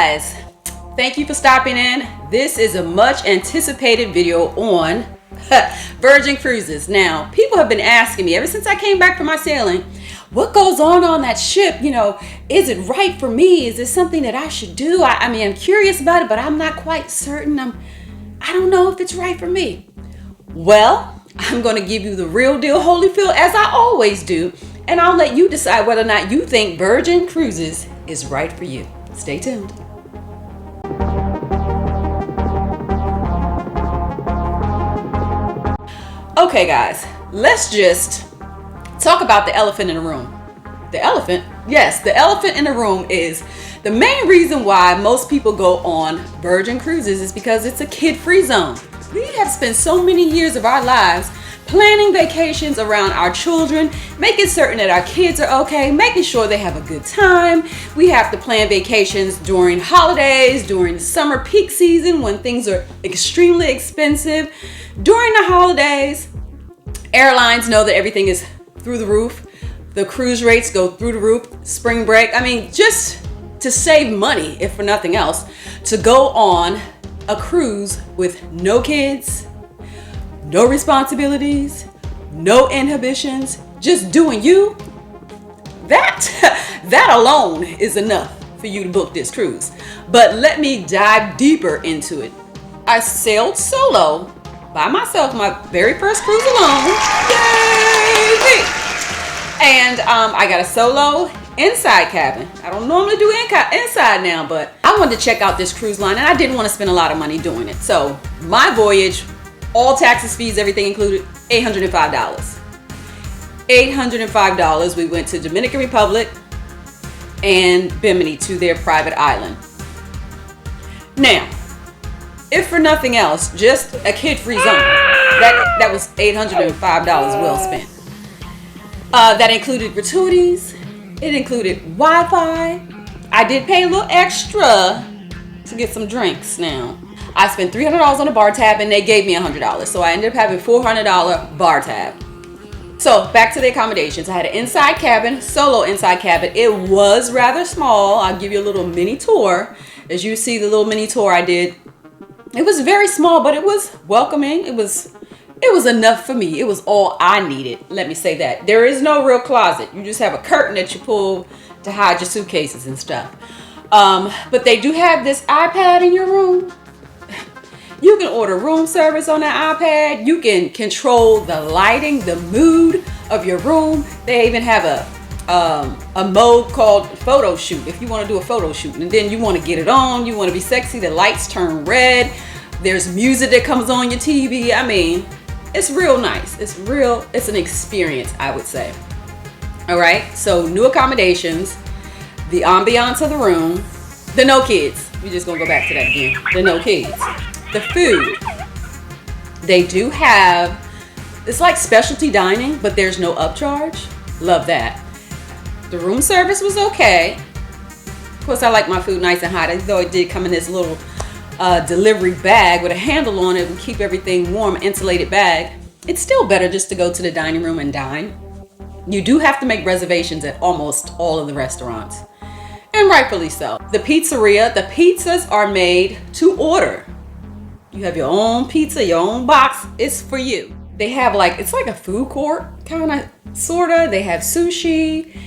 guys, thank you for stopping in. This is a much anticipated video on Virgin Cruises. Now, people have been asking me ever since I came back from my sailing, what goes on that ship? You know, is it right for me? Is this something that I should do? I mean, I'm curious about it, but I'm not quite certain. I don't know if it's right for me. Well, I'm going to give you the real deal Holyfield as I always do, and I'll let you decide whether or not you think Virgin Cruises is right for you. Stay tuned. Okay guys, let's just talk about the elephant in the room. The elephant? Yes, the elephant in the room is the main reason why most people go on Virgin Cruises is because it's a kid-free zone. We have spent so many years of our lives planning vacations around our children, making certain that our kids are okay, making sure they have a good time. We have to plan vacations during holidays, during the summer peak season when things are extremely expensive. During the holidays, airlines know that everything is through the roof. The cruise rates go through the roof. Spring break, I mean, just to save money, if for nothing else, to go on a cruise with no kids, no responsibilities, no inhibitions, just doing you, that alone is enough for you to book this cruise. But let me dive deeper into it. I sailed solo by myself, my very first cruise alone. Yay! And I got a solo inside cabin. I don't normally do inside now, but I wanted to check out this cruise line and I didn't want to spend a lot of money doing it. So my voyage, all taxes, fees, everything included, $805. $805. We went to Dominican Republic and Bimini to their private island. Now, if for nothing else, just a kid-free zone. That was $805 well spent. That included gratuities. It included Wi-Fi. I did pay a little extra to get some drinks now. I spent $300 on a bar tab and they gave me $100. So I ended up having $400 bar tab. So back to the accommodations. I had an inside cabin, solo inside cabin. It was rather small. I'll give you a little mini tour. As you see the little mini tour I did, it was very small, but it was welcoming. It was enough for me. It was all I needed. Let me say that. There is no real closet. You just have a curtain that you pull to hide your suitcases and stuff. But they do have this iPad in your room. You can order room service on that iPad. You can control the lighting, the mood of your room. They even have a mode called photo shoot if you want to do a photo shoot. And then you want to get it on. You want to be sexy. The lights turn red. There's music that comes on your TV. I mean, it's real nice. It's an experience, I would say. All right. So new accommodations, the ambiance of the room, the no kids. We're just going to go back to that again. The no kids. The food, they do have, it's like specialty dining, but there's no upcharge. Love that. The room service was okay. Of course, I like my food nice and hot, though it did come in this little delivery bag with a handle on it and keep everything warm, insulated bag. It's still better just to go to the dining room and dine. You do have to make reservations at almost all of the restaurants, and rightfully so. The pizzeria, the pizzas are made to order. You have your own pizza, your own box. It's for you. They have it's like a food court, kind of, sort of. They have sushi.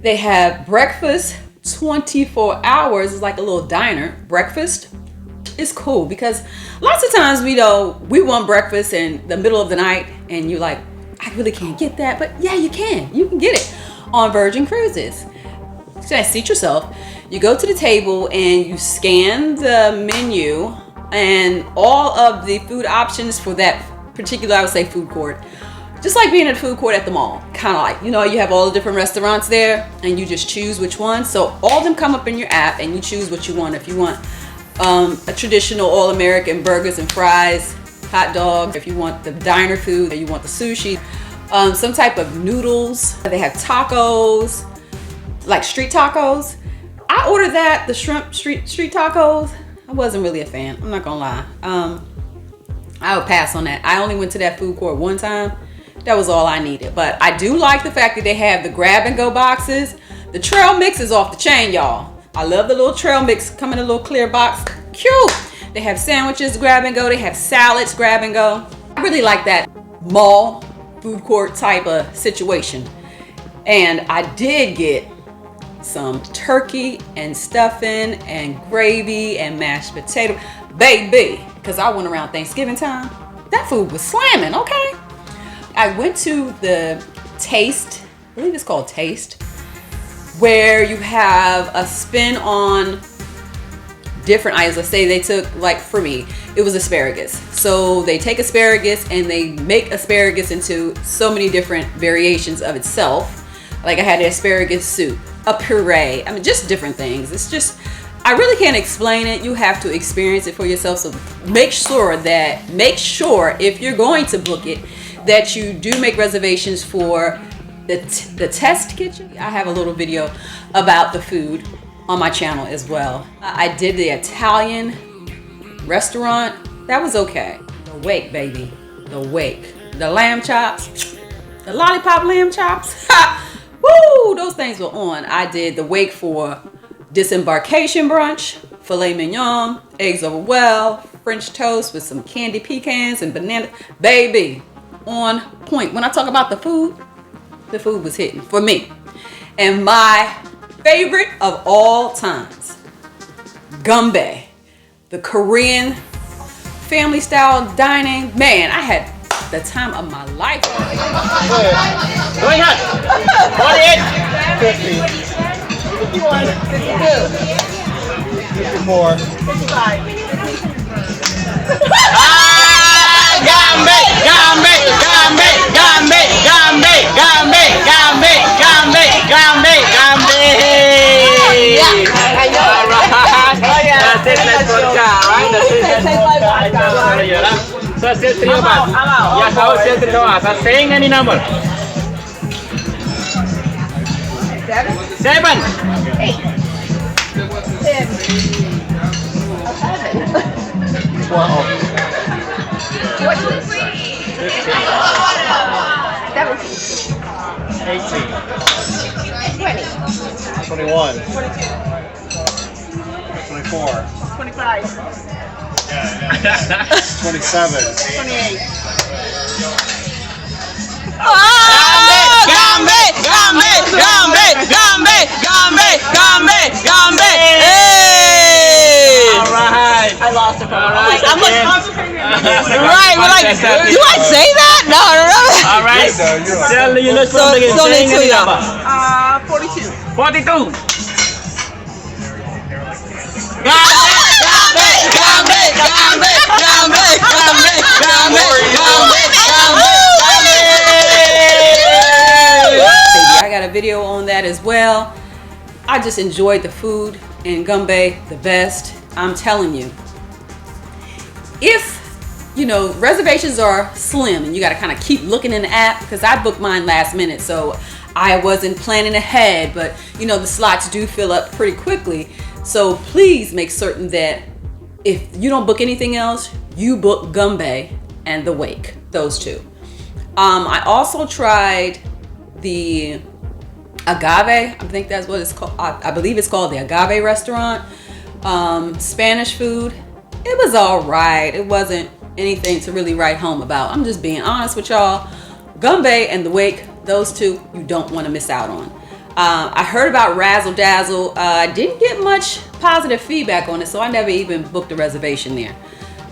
They have breakfast 24 hours. It's like a little diner. Breakfast is cool because lots of times we want breakfast in the middle of the night and you're like, I really can't get that. But yeah, you can. You can get it on Virgin Cruises. So seat yourself. You go to the table and you scan the menu and all of the food options for that particular, I would say, food court. Just like being at a food court at the mall. Kind of like, you have all the different restaurants there and you just choose which one. So all of them come up in your app and you choose what you want. If you want a traditional all-American burgers and fries, hot dog. If you want the diner food, you want the sushi, some type of noodles. They have tacos, like street tacos. I ordered that, the shrimp street tacos. I wasn't really a fan. I'm not gonna lie. I would pass on that. I only went to that food court one time. That was all I needed. But I do like the fact that they have the grab and go boxes. The trail mix is off the chain, y'all. I love the little trail mix. Come in a little clear box. Cute. They have sandwiches, grab and go. They have salads, grab and go. I really like that mall food court type of situation. And I did get some turkey and stuffing and gravy and mashed potato. Baby, because I went around Thanksgiving time. That food was slamming, okay? I went to the Taste, I believe it's called Taste, where you have a spin on different items. Let's say they took, like for me, it was asparagus. So they take asparagus and they make asparagus into so many different variations of itself. Like I had an asparagus soup, a puree, I mean, just different things. It's just, I really can't explain it. You have to experience it for yourself. So make sure if you're going to book it, that you do make reservations for the test kitchen. I have a little video about the food on my channel as well. I did the Italian restaurant. That was okay. The wake, baby. The wake. The lamb chops. The lollipop lamb chops. Woo! Those things were on. I did the wake for disembarkation brunch. Filet mignon. Eggs over well. French toast with some candy pecans and banana. Baby. On point. When I talk about the food was hitting for me. And my favorite of all times, gumbae, the Korean family style dining. Man, I had the time of my life. Going on. 48. 50. 51. 52. 54. 55. Gumbae. So still 3 of us. Yeah, how still 3 of us? Are saying any number? 7. 8. 10. 12. 14. 15. 17. 18. 20. 21. 22. 24. 25. 27. 28. Alright. I lost it. Alright. I'm like, right, we're like, do I say that? No, I don't know. Alright. Tell you look something again. Saying any number. 42. 42. I got a video on that as well. I just enjoyed the food in Gumbae the best. I'm telling you, if you know reservations are slim and you got to kind of keep looking in the app, because I booked mine last minute, so I wasn't planning ahead, but you know the slots do fill up pretty quickly. So please make certain that if you don't book anything else, you book Gumbae and the Wake, those two. I also tried the Agave, I think that's what it's called. I believe it's called the Agave restaurant. Spanish food. It was all right. It wasn't anything to really write home about. I'm just being honest with y'all. Gumbae and the Wake, those two, you don't want to miss out on. I heard about Razzle Dazzle. I didn't get much positive feedback on it, so I never even booked a reservation there.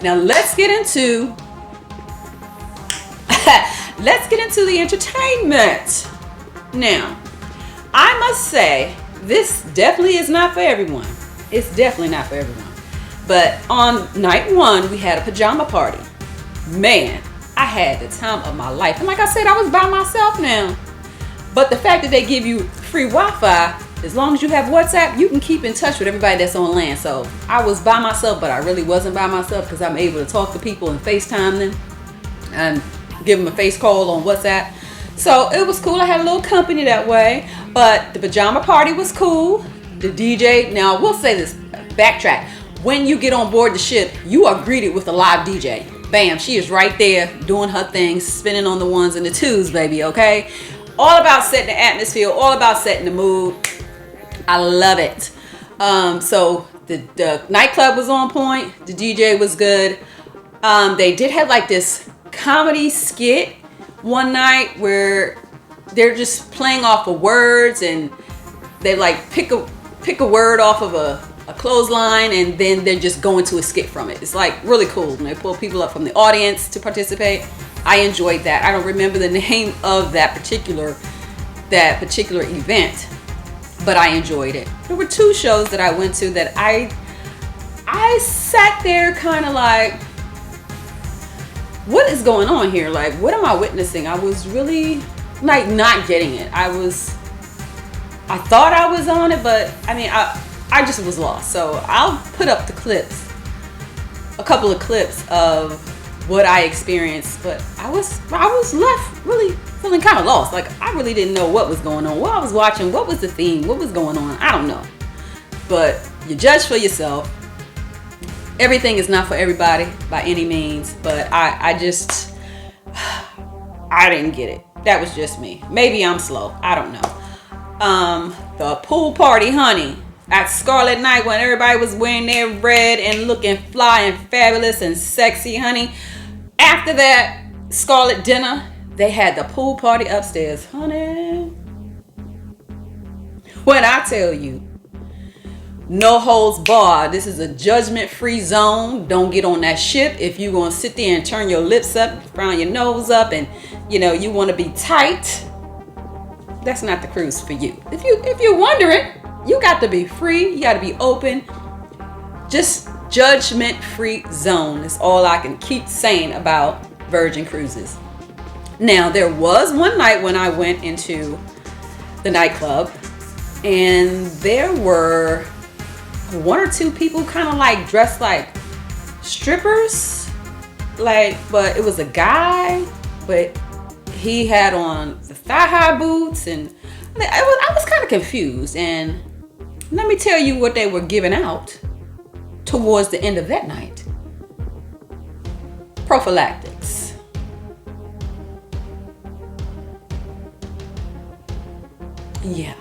Now let's get into the entertainment. Now, I must say, this definitely is not for everyone. It's definitely not for everyone. But on night 1, we had a pajama party. Man, I had the time of my life. And like I said, I was by myself now. But the fact that they give you free Wi-Fi, as long as you have WhatsApp, you can keep in touch with everybody that's on land. So I was by myself, but I really wasn't by myself because I'm able to talk to people and FaceTime them and give them a face call on WhatsApp. So it was cool. I had a little company that way. But the pajama party was cool. The DJ, now we'll say this, backtrack. When you get on board the ship, you are greeted with a live DJ. Bam, she is right there doing her thing, spinning on the ones and the twos, baby, okay? All about setting the atmosphere, all about setting the mood. I love it. So the nightclub was on point. The DJ was good. They did have like this comedy skit one night where they're just playing off of words, and they like pick a word off of a clothesline, and then they're just going to a skit from it. It's like really cool. And they pull people up from the audience to participate. I enjoyed that. I don't remember the name of that particular event, but I enjoyed it. There were 2 shows that I went to that I sat there kind of like, what is going on here? Like, what am I witnessing? I was really like not getting it. I thought I was on it, but I mean, I just was lost. So I'll put up the clips, a couple of clips of what I experienced, but I was left really feeling kind of lost. Like, I really didn't know what was going on, what I was watching, what was the theme, what was going on. I don't know. But you judge for yourself. Everything is not for everybody by any means, but I didn't get it. That was just me. Maybe I'm slow. I don't know. The pool party, honey, at Scarlet night when everybody was wearing their red and looking fly and fabulous and sexy, honey. After that Scarlet dinner, they had the pool party upstairs, honey. When I tell you, no holds barred. This is a judgment-free zone. Don't get on that ship if you're gonna sit there and turn your lips up, frown your nose up, and you want to be tight. That's not the cruise for you. If you're wondering, you got to be free. You got to be open. Just judgment-free zone is all I can keep saying about Virgin Cruises. Now, there was one night when I went into the nightclub, and there were 1 or 2 people kind of like dressed like strippers, but it was a guy, but he had on the thigh-high boots, and I was kind of confused. And let me tell you what they were giving out towards the end of that night. Prophylactics. Yeah.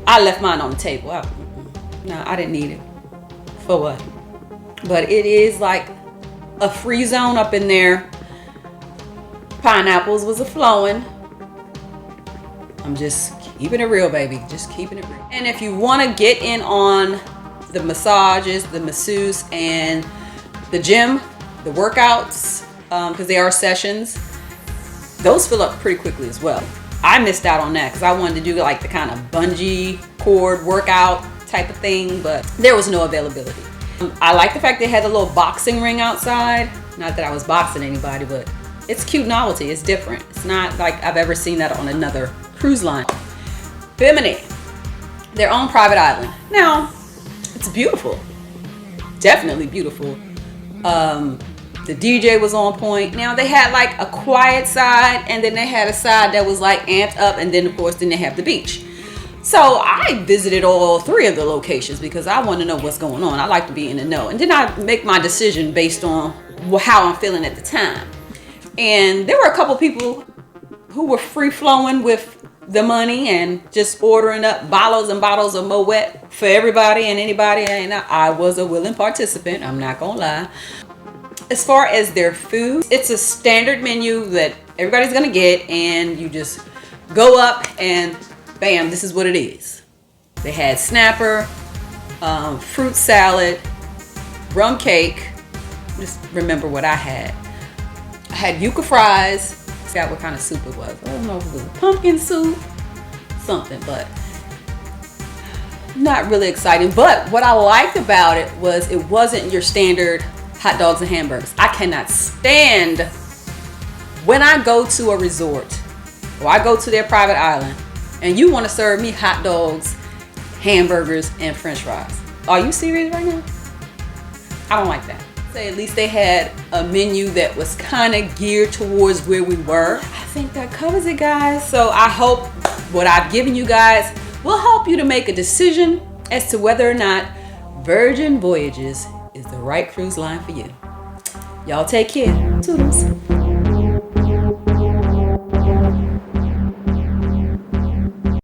I left mine on the table. I didn't need it. For what? But it is like a free zone up in there. Pineapples was a-flowing. I'm just keeping it real, baby. Just keeping it real. And if you want to get in on the massages, the masseuse, and the gym, the workouts, because they are sessions, those fill up pretty quickly as well. I missed out on that because I wanted to do like the kind of bungee cord workout type of thing, but there was no availability. I like the fact they had a little boxing ring outside. Not that I was boxing anybody, but it's cute novelty. It's different. It's not like I've ever seen that on another cruise line. Bimini, their own private island. Now, it's beautiful. Definitely beautiful. The DJ was on point. Now, they had like a quiet side, and then they had a side that was like amped up, and then of course, then they have the beach. So I visited all 3 of the locations because I want to know what's going on. I like to be in the know. And then I make my decision based on how I'm feeling at the time. And there were a couple people who were free-flowing with the money and just ordering up bottles and bottles of Moet for everybody and anybody. And I was a willing participant, I'm not gonna lie. As far as their food, it's a standard menu that everybody's gonna get, and you just go up and bam, this is what it is. They had snapper, fruit salad, rum cake. Just remember what I had. I had yuca fries. I forgot what kind of soup it was. I don't know if it was pumpkin soup, something, but not really exciting. But what I liked about it was it wasn't your standard hot dogs and hamburgers. I cannot stand when I go to a resort or I go to their private island and you want to serve me hot dogs, hamburgers, and french fries. Are you serious right now? I don't like that. Say at least they had a menu that was kind of geared towards where we were. I think that covers it, guys. So I hope what I've given you guys will help you to make a decision as to whether or not Virgin Voyages is the right cruise line for you. Y'all take care. Toodles.